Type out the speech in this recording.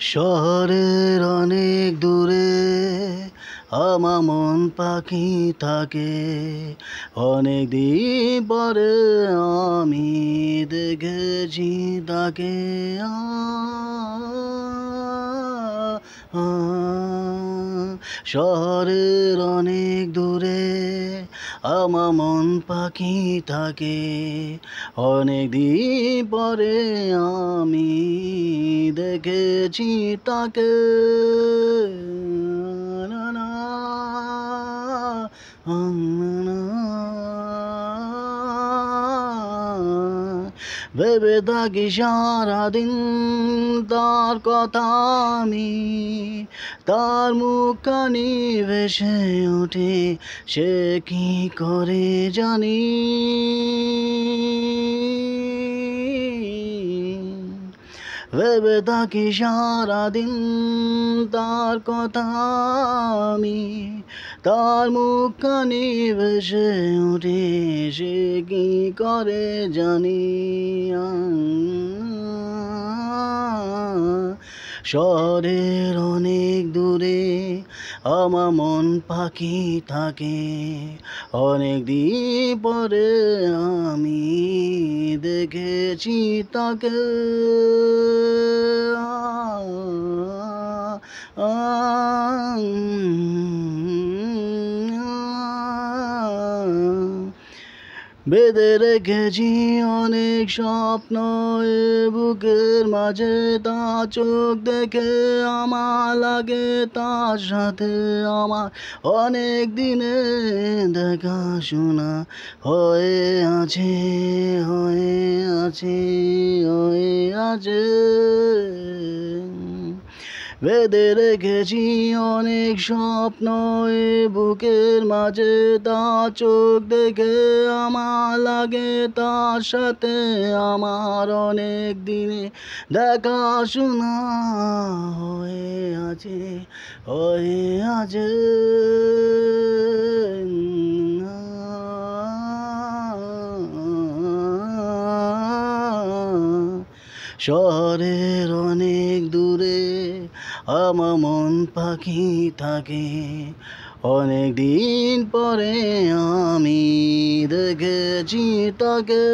শহরের অনেক দূরে আমার মন পাখি থাকে। অনেক দিন পরে আমি দেখেছি তাকে। আ, আ, শহরের অনেক দূরে আমার মন পাখি থাকে। অনেক দিন পরে আমি দেখেছি তাকে। না, না, না, ভেবে থাকি সারাদিন তার কথা আমি, তার মুখখানি ভেসে ওঠে সে কি করে জানি। ভেবে থাকি সারাদিন তার কথা আমি, তার মুখখানি ভেসে ওঠে সে কি করে জানি। শহরের অনেক দূরে আমার মন পাখি থাকে। অনেক দিন পরে আমি দেখেছি তাকে। আ, বেঁধে রেখেছি অনেক স্বপ্ন এ বুকের মাঝে, তার চোখ দেখে আমার লাগে তার সাথে আমার অনেক দিনে দেখাশোনা হয়ে আছে, হয়ে আছে, হয়ে আছে। বেঁধে রেখেছি অনেক স্বপ্ন এ বুকের মাঝে, তার চোখ দেখে আমার লাগে তার সাথে আমার অনেক দিনে দেখাশোনা হয়ে আছে, হয়ে আছে। শহরের অনেক দূরে আমার মন পাখি থাকে। অনেক দিন পরে আমি দেখেছি তাকে।